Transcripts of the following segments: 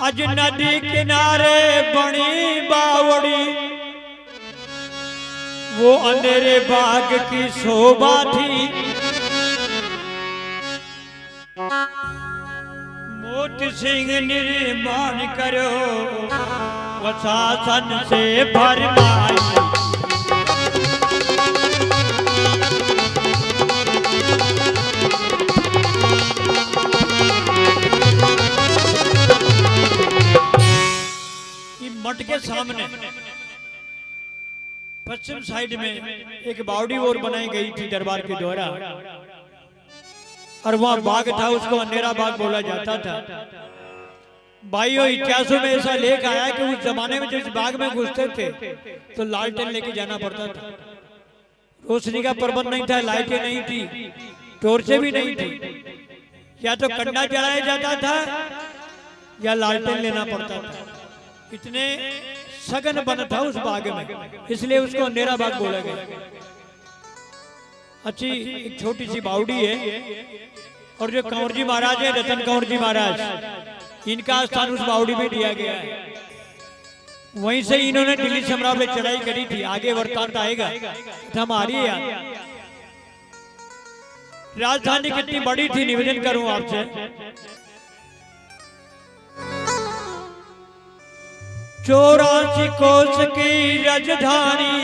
अज नदी किनारे बनी बावड़ी, वो अंधेरे बाग की शोभा थी। मोती सिंह निर्माण करो वशासन से भरमाई। मठ के सामने पश्चिम साइड में एक बावड़ी और बनाई गई थी दरबार के द्वारा, और वहां बाग था, उसको अंधेरा बाग बोला जाता था। भाइयों, इतिहासों में ऐसा लेख आया कि उस जमाने में जिस बाग में घुसते थे तो लालटेन लेके जाना पड़ता था। रोशनी का प्रबंध नहीं था, लाइटें नहीं थी, टॉर्चें भी नहीं थी। या तो कंडा जलाया जाता था या लालटेन लेना पड़ता था। इतने सघन वन था उस बाग में, इसलिए उसको अंधेरा बाग बोला गया। अच्छी एक छोटी सी बावड़ी है, और जो कंवर जी महाराज है, रतन कंवर जी महाराज, इनका स्थान उस बावड़ी में दिया गया है। वहीं से इन्होंने दिल्ली सम्राट पे चढ़ाई करी थी। आगे वृत्तांत आएगा, हमारी यार राजधानी कितनी बड़ी थी, निवेदन करूं आपसे। 84 कोस की राजधानी,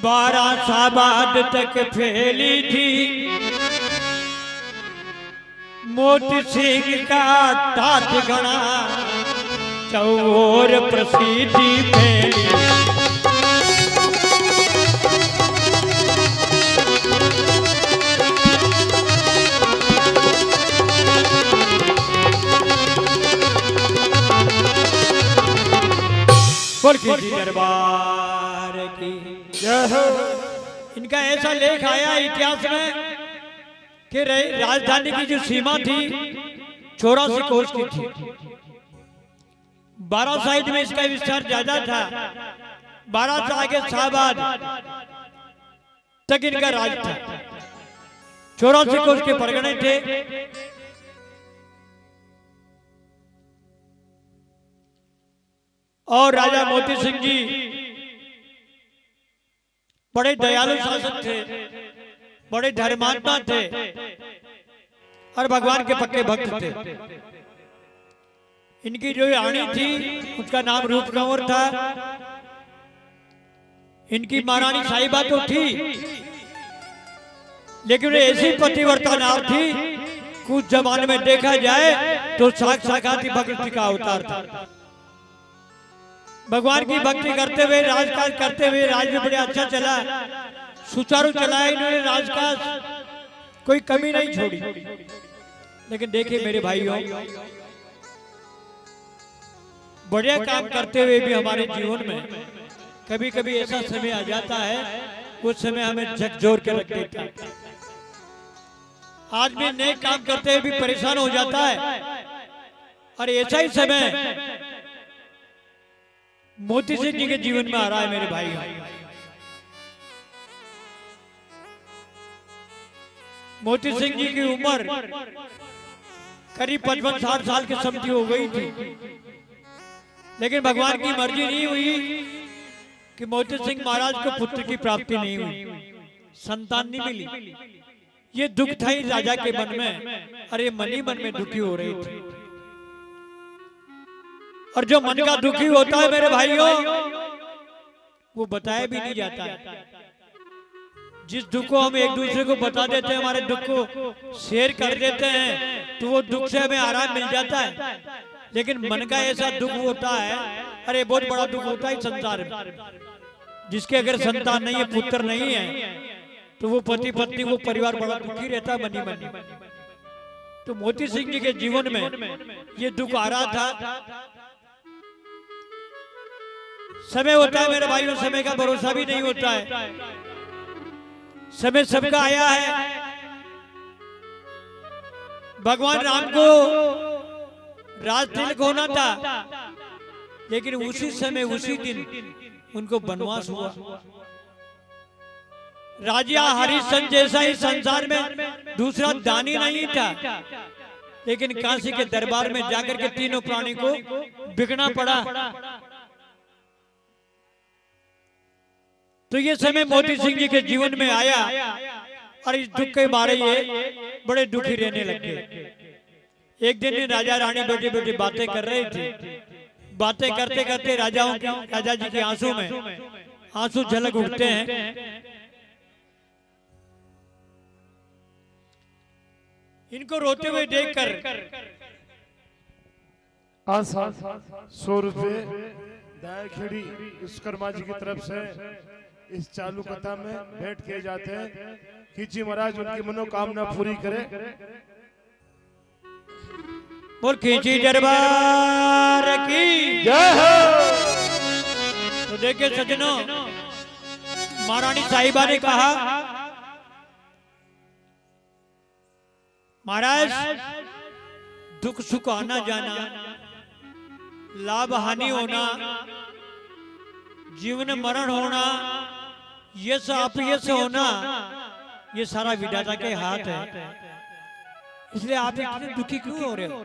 12 साबाद तक फैली थी। मोती सिंह का ठाठ गणा चौर प्रसिद्धि फैली। दरबार की इनका ऐसा लेख आया इतिहास में कि राजधानी की जो सीमा थी 84 कोस की थी। 12 साइड में इसका विस्तार ज्यादा था। 12 से आगे शाहबाद तक इनका राज था। 84 कोस के परगने थे। और राजा मोती सिंह जी बड़े दयालु शासक थे, बड़े धर्मात्मा थे और भगवान के पक्के भक्त थे। इनकी जो रानी थी उसका नाम रूप कंवर था। इनकी महारानी साहिबा तो थी, लेकिन ऐसी पतिव्रता नार थी कुछ जमाने में देखा जाए तो साक्षात भक्ति का अवतार था। भगवान की भक्ति करते हुए राजकाज करते हुए राज में बड़े अच्छा चला, सुचारू चला। इन्होंने राजकाज कोई कमी नहीं छोड़ी। लेकिन देखिए मेरे भाइयों, बढ़िया काम करते हुए भी हमारे जीवन में कभी कभी ऐसा समय आ जाता है, उस समय हमें झकझोर के रख देता है। आदमी नए काम करते हुए भी परेशान हो जाता है, और ऐसा ही समय मोती सिंह जी के जीवन में आ रहा है मेरे भाई। मोती सिंह जी की उम्र करीब 55-60 साल की समझी हो गई थी, लेकिन भगवान की मर्जी नहीं हुई कि मोती सिंह महाराज को पुत्र की प्राप्ति नहीं हुई, संतान नहीं मिली। ये दुख था ही राजा के मन में, अरे मन ही मन में दुखी हो रही थी। और जो मन का दुखी होता है मेरे भाइयों, वो बताया भी नहीं जाता है। जिस दुख को हम एक दूसरे को बता देते हैं, हमारे दुख को शेयर कर देते हैं, तो वो दुख से हमें आराम मिल जाता है। लेकिन मन का ऐसा दुख होता है, अरे बहुत बड़ा दुख होता है संसार में। जिसके अगर संतान नहीं है, पुत्र नहीं है, तो वो पति पत्नी, वो परिवार बड़ा दुखी रहता है मनी मनी। तो मोती सिंह जी के जीवन में ये दुख आ रहा था। समय होता है मेरे भाइयों, समय का भरोसा भी नहीं होता है। समय सबका आया है। भगवान राम को राज तिलक होना था, लेकिन उसी समय उसी दिन उनको वनवास हुआ। राजा हरिश्चंद्र जैसा ही संसार में दूसरा दानी नहीं था, लेकिन काशी के दरबार में जाकर के तीनों प्राणी को बिकना पड़ा। तो ये समय मोती सिंह जी के जीवन में आया और इस दुख के मारे ये बड़े दुखी रहने लगे। एक दिन राजा रानी बैठे बैठे बातें कर रहे थे। बातें करते करते राजा जी के आंसू में आंसू झलक उठते हैं। इनको रोते हुए देखकर 100 रुपए दयाखेड़ी विश्वकर्मा जी की तरफ से इस चालू कथा में भेंट किए जाते हैं। खींची महाराज उनकी मनोकामना पूरी करे। बोल खींची दरबार की जय हो। तो देखिए सज्जनों, महारानी साहिबा ने कहा, महाराज दुख सुख आना जाना, लाभ हानि होना, जीवन मरण होना, यश अपयश होना, ये सारा विधाता के हाथ है। इसलिए आप इतने दुखी क्यों हो रहे हो?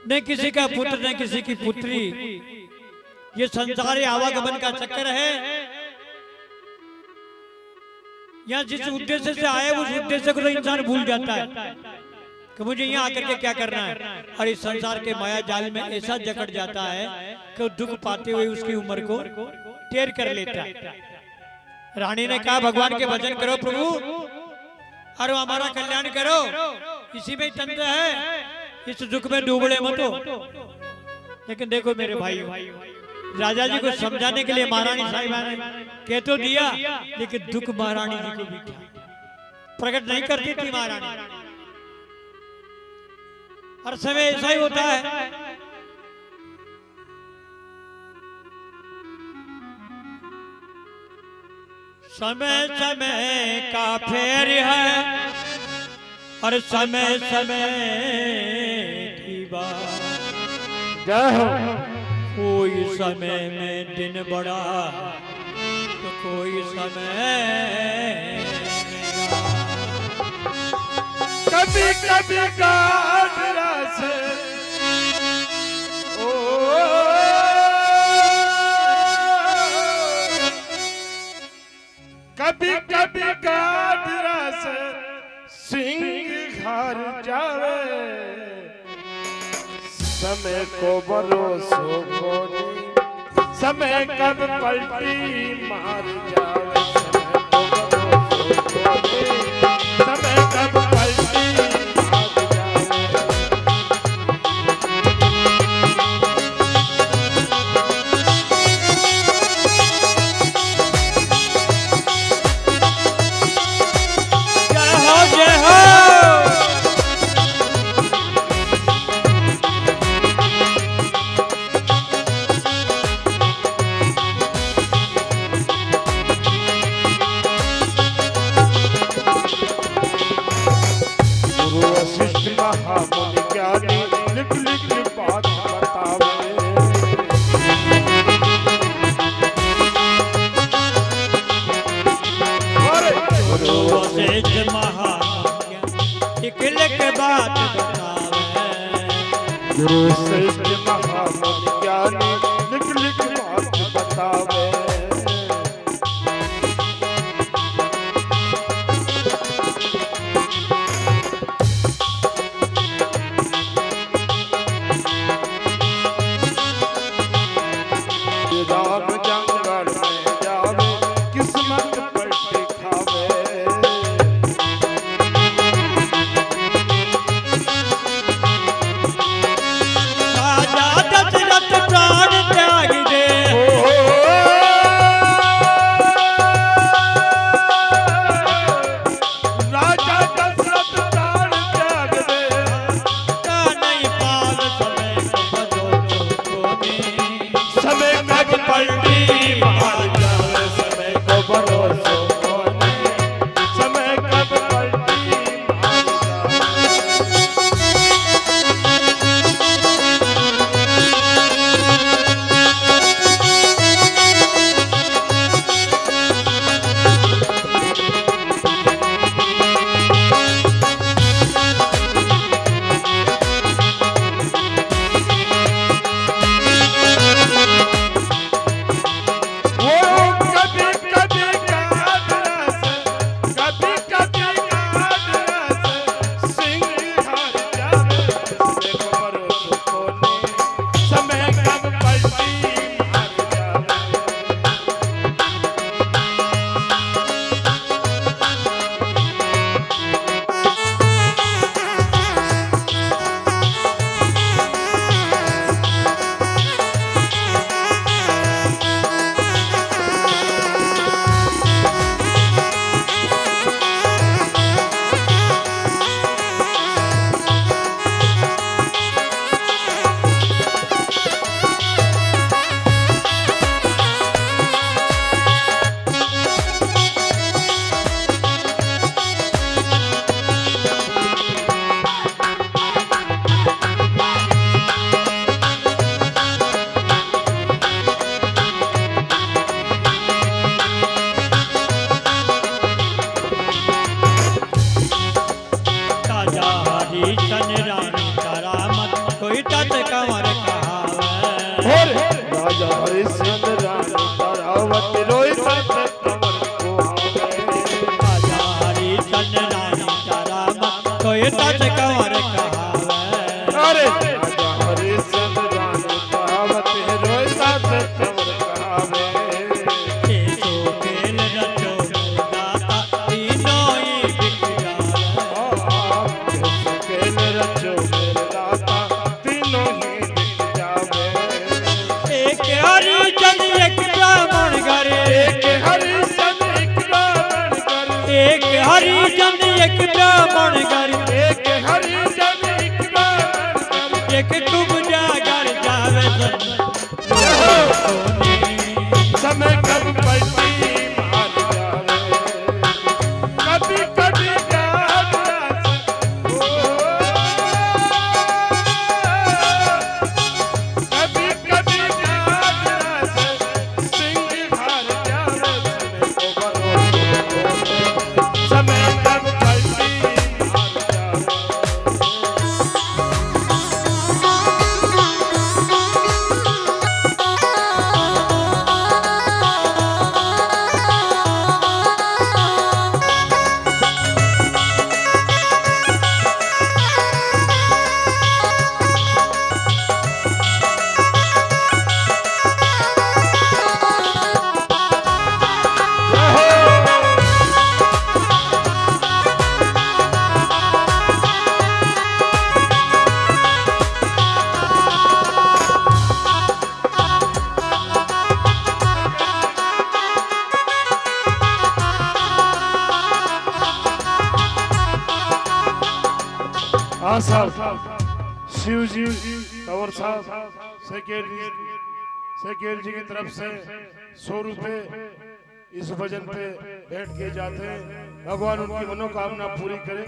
न किसी का पुत्र न किसी की पुत्री, ये संसारी आवागमन का चक्कर है। यहाँ जिस उद्देश्य से आए उस उद्देश्य को तो इंसान भूल जाता है कि मुझे यहाँ आकर के क्या करना है। और इस संसार के माया जाल में ऐसा जकड़ जाता है कि दुख पाते हुए उसकी उम्र को टेर कर लेता है। रानी ने कहा, भगवान के भजन करो प्रभु और हमारा कल्याण करो, इसी में तंत्र है, इस दुख में डूबड़े मत हो। लेकिन देखो मेरे भाई, राजा जी को समझाने के लिए महारानी साहिबा ने कह तो दिया, लेकिन दुख महारानी जी को भी प्रकट नहीं करती थी महारानी। हर समय ऐसा ही होता है। समय समय का फेर है और समय समय की बात। जय हो। कोई समय में दिन बड़ा तो कोई समय कभी कभी काट रस कभी कभी काट रस सिंह घर जावे। समय को भरोसो को नहीं, समय कब पलटी मार जावे। समय कब पलटी मार जावे। जय हो जय हो। गुरु श्रेष्ठ महामन ज्ञानी लिख लिख बात बतावे। राम जंगल में जावे किस्मत पलटी खावे। राजा दशरथ कोई सच कंवर कहावे। अरे राजा हरिश्चंद्र जाने पावत रोय सच कंवर कहावे। केसो खेल रचो दाता तीनों ही बिक जावे। केसो खेल रचो दाता तीनों ही बिक जावे। एक हरिचंद एक ब्राह्मण घर, एक हरिश्चंद्र एक ब्राह्मण घर, एक हरिचंद एक ब्राह्मण घर, एक हरिश्चंद्र एक ब्राह्मण घर। एक कुबजा घर जावे समय कब पलटी मार जावे। कभी कभी याद ओ, कभी कभी याद सिंह हार जावे। समय कब पलटी मार जावे। हाँ साहब, शिव जी कंवर साहब सेकेंड जी की तरफ से 100 रुपए इस भजन पे भेंट किए जाते हैं। भगवान उनकी मनोकामना पूरी करे।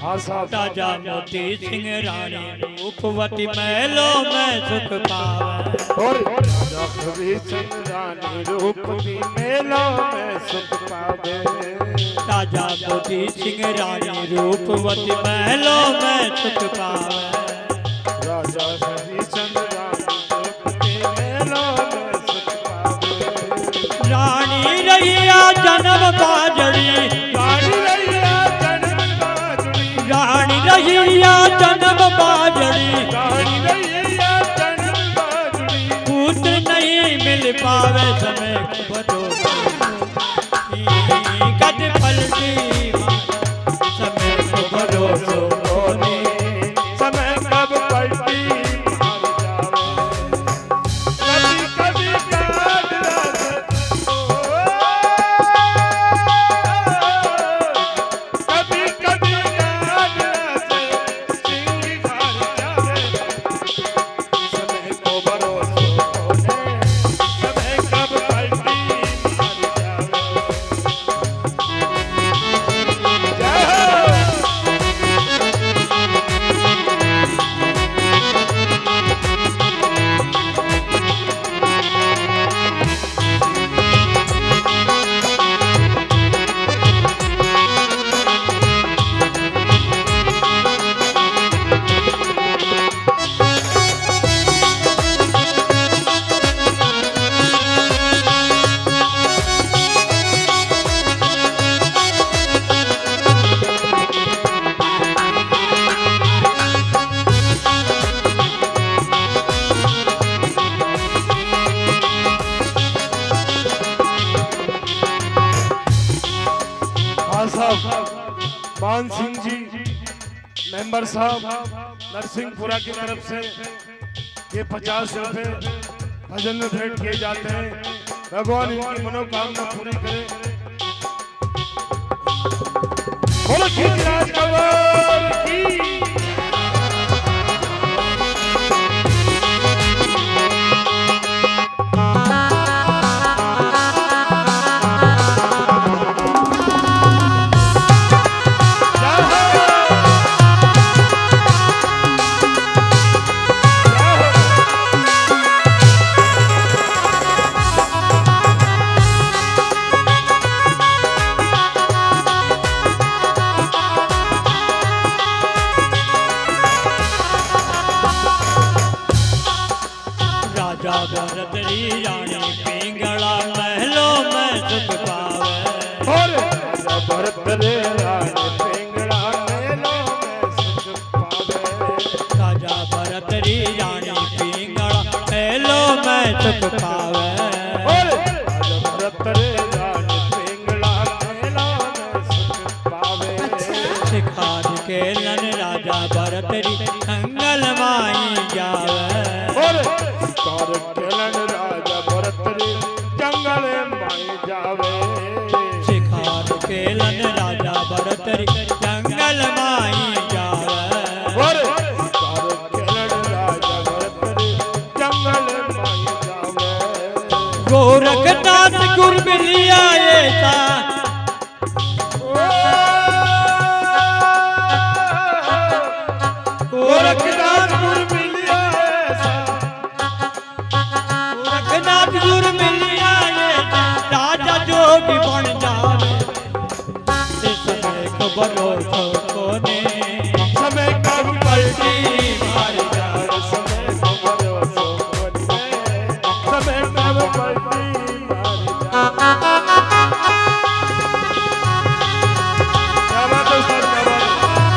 हाँ साहब, राजा मोती सिंह रानी रूपवती महलों में सुख पावे। और राजा हरिश्चंद्र रानी रूपवती मेलों में सुख पावे। राजा मोती सिंह रानी रूपवती महलों में सुख पावे। राजा हरिश्चंद्र रानी रूपवती मेलों में सुख पावे। रानी रहिया जन्म बाजरी, रानी रैया जन्म बाजरी, रानी रहिया जन्म बाजरी, रानी रैया जन्म बाजरी। पुत्र नहीं मिल पावे समय बदो गद पलटी समय को भरोसो होने। समय कब पलटी मार जावे। कभी कभी याद कभी कभी याद सिंह हार जावे। समय को भरोसो होने। समय कब पलटी मार जावे। जय हो। हाँ साहब, मान सिंह जी मेंबर साहब नरसिंहपुरा की तरफ से ये 50 रुपए भजन में भेंट किए जाते हैं। भगवान इनकी मनोकामना पूरी करे। बोलो खींचराज कंवर की। राजा भरत री रानी पिंगला महलों में सुख पावे और राजा भरत रे रानी पिंगला महलों में सुख पावे राजा भरत री रानी पिंगला महलों में सुख पावे और राजा भरत रे रानी पिंगला महलों में सुख पावे शिकार के लन राजा भरत री जंगल माई जावे और शिकार के लन राजा भरत रे जंगल माई जावे शिकार के लन राजा भरत री जंगल माई जावे और शिकार के लन राजा भरत रे जंगल माई जावे गोरखनाथ गुर मिलिया ऐसा गोरखनाथ गुर मिलिया ऐसा गोरखनाथ गुर मिलिया ऐसा राजा जोगी बन जावे इस समय खबरों कोने समय कब पलटी मार जावे समय खबरों सोने समय कब पलटी क्या बात है सर क्या बात है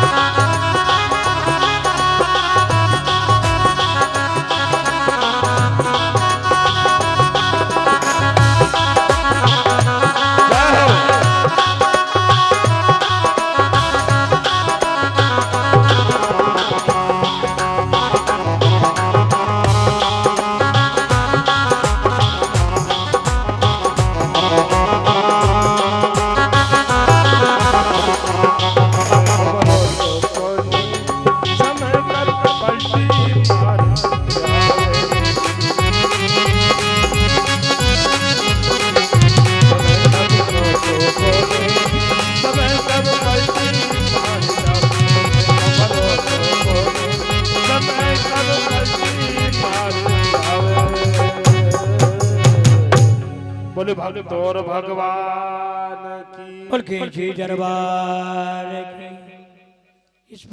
समय कब पलटी मार समय कब पलटी मार समय कब पलटी मार बोले भगतोर भगवान की और खींची दरबार की